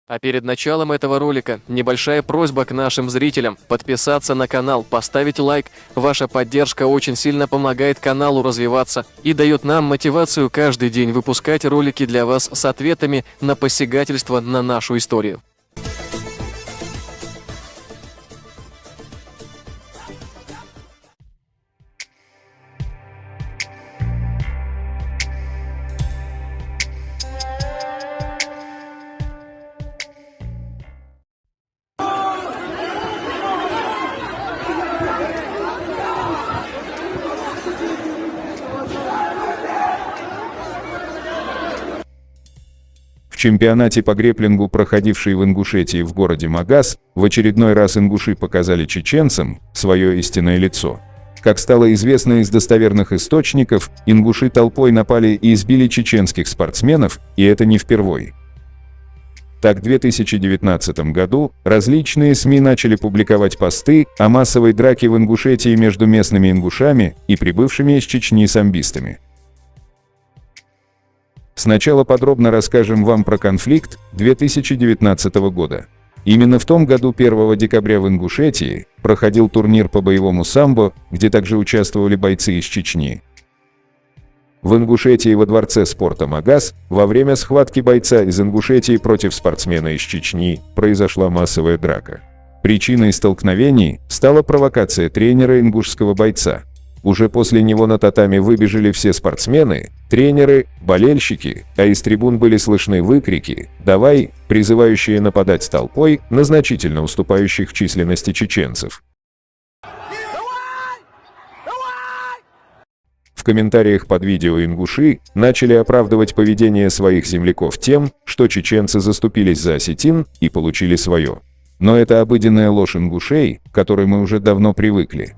А перед началом этого ролика небольшая просьба к нашим зрителям подписаться на канал, поставить лайк. Ваша поддержка очень сильно помогает каналу развиваться и дает нам мотивацию каждый день выпускать ролики для вас с ответами на посягательство на нашу историю. В чемпионате по грэпплингу, проходивший в Ингушетии в городе Магаз, в очередной раз ингуши показали чеченцам свое истинное лицо. Как стало известно из достоверных источников, ингуши толпой напали и избили чеченских спортсменов, и это не впервой. Так, в 2019 году различные СМИ начали публиковать посты о массовой драке в Ингушетии между местными ингушами и прибывшими из Чечни самбистами. Сначала подробно расскажем вам про конфликт 2019 года. Именно в том году 1 декабря в Ингушетии проходил турнир по боевому самбо, где также участвовали бойцы из Чечни. В Ингушетии во дворце спорта Магаз во время схватки бойца из Ингушетии против спортсмена из Чечни произошла массовая драка. Причиной столкновений стала провокация тренера ингушского бойца. Уже после него на татами выбежали все спортсмены, тренеры, болельщики, а из трибун были слышны выкрики «Давай!», призывающие нападать толпой на значительно уступающих в численности чеченцев. В комментариях под видео ингуши начали оправдывать поведение своих земляков тем, что чеченцы заступились за осетин и получили свое. Но это обыденная ложь ингушей, к которой мы уже давно привыкли.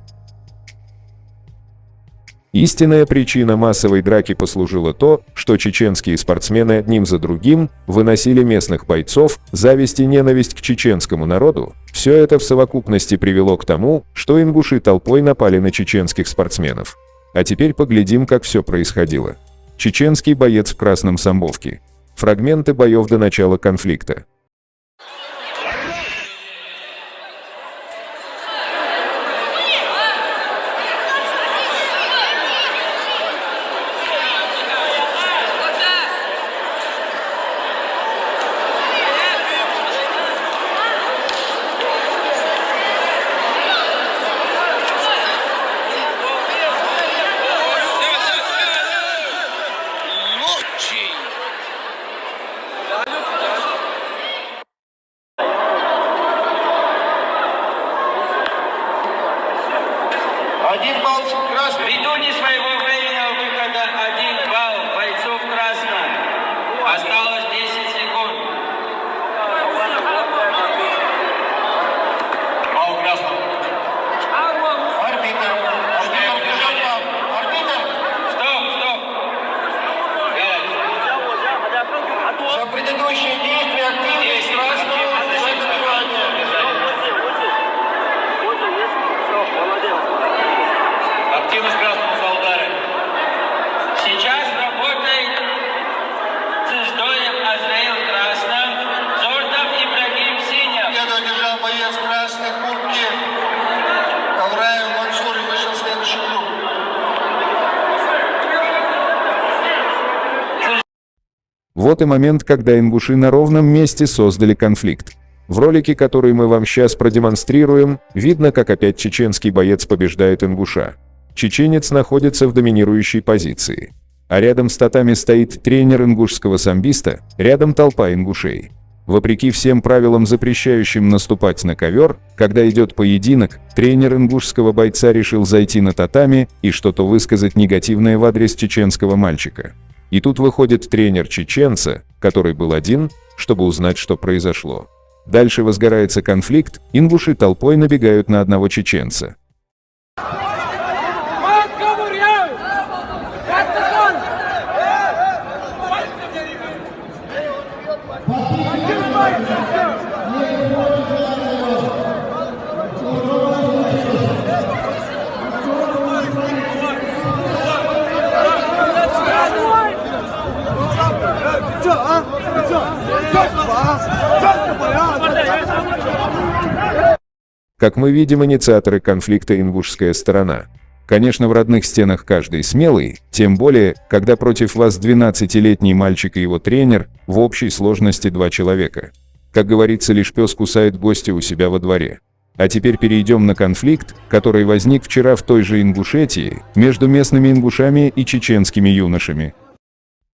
Истинная причина массовой драки послужила то, что чеченские спортсмены одним за другим выносили местных бойцов, зависть и ненависть к чеченскому народу. Все это в совокупности привело к тому, что ингуши толпой напали на чеченских спортсменов. А теперь поглядим, как все происходило. Чеченский боец в красном самбовке. Фрагменты боев до начала конфликта. Один балл красных. Ввиду не своего временного выхода 1 балл бойцов красных. Осталось 10 секунд. Балл красных. Арбитр. Арбитр. Стоп. За предыдущие действия активность красного за добивание. Активность красного за удары. Сейчас работает Циждоев Азраил красным, Зортов Ибрагим синим. Победу одержал боец красной куртки. Ковраев Мансур и вышел в следующий круг. Вот и момент, когда ингуши на ровном месте создали конфликт. В ролике, который мы вам сейчас продемонстрируем, видно, как опять чеченский боец побеждает ингуша. Чеченец находится в доминирующей позиции. А рядом с татами стоит тренер ингушского самбиста, рядом толпа ингушей. Вопреки всем правилам, запрещающим наступать на ковер, когда идет поединок, тренер ингушского бойца решил зайти на татами и что-то высказать негативное в адрес чеченского мальчика. И тут выходит тренер чеченца, который был один, чтобы узнать, что произошло. Дальше возгорается конфликт, ингуши толпой набегают на одного чеченца. Все, а? Все, Как мы видим, инициаторы конфликта ингушская сторона. Конечно, в родных стенах каждый смелый, тем более, когда против вас 12-летний мальчик и его тренер, в общей сложности 2 человека. Как говорится, лишь пес кусает гостя у себя во дворе. А теперь перейдем на конфликт, который возник вчера в той же Ингушетии, между местными ингушами и чеченскими юношами.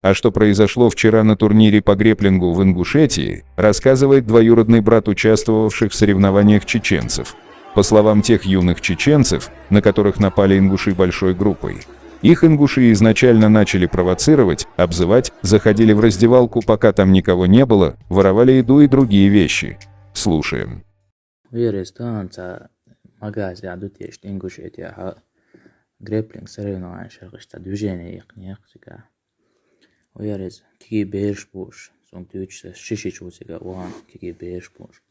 А что произошло вчера на турнире по грэпплингу в Ингушетии, рассказывает двоюродный брат участвовавших в соревнованиях чеченцев. По словам тех юных чеченцев, на которых напали ингуши большой группой, их ингуши изначально начали провоцировать, обзывать, заходили в раздевалку, пока там никого не было, воровали еду и другие вещи. Слушаем. Грэпплинг соревнования шаргышта движение ихнеяхсика. Уярез киги бешбуш, сом тючс шишичусига уан киги бешбуш.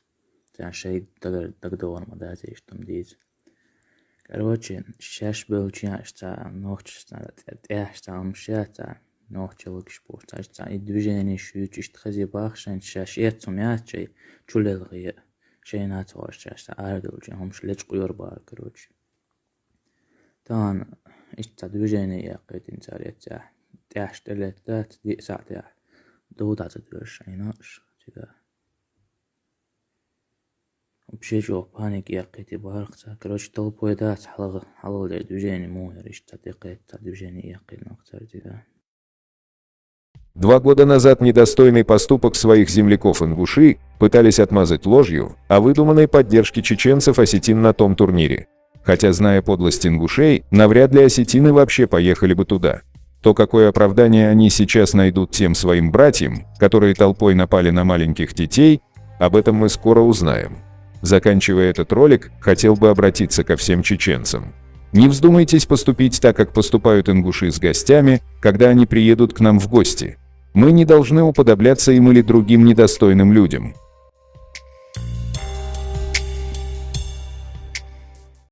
Тян шей дагдор мадати штам диз. Короче, шаш был чаша ночста тяшта амшата ночелок шпорт. И движение шучиш тхази бахшен шаш ецум ячей чулелгия. Шейнат варшашта ардулчи хамшлеч куйорбар короче. Тан ista движение какое-то интересное. Тяжелее, да, десятое. Доудаться движение, что вообще что паники какие-то бархатся. Короче, толпой да, халал движение мое, ista какое-то движение какое-то. 2 года назад недостойный поступок своих земляков-ингуши пытались отмазать ложью о выдуманной поддержке чеченцев осетин на том турнире. Хотя, зная подлость ингушей, навряд ли осетины вообще поехали бы туда. То, какое оправдание они сейчас найдут тем своим братьям, которые толпой напали на маленьких детей, об этом мы скоро узнаем. Заканчивая этот ролик, хотел бы обратиться ко всем чеченцам. Не вздумайтесь поступить так, как поступают ингуши с гостями, когда они приедут к нам в гости. Мы не должны уподобляться им или другим недостойным людям.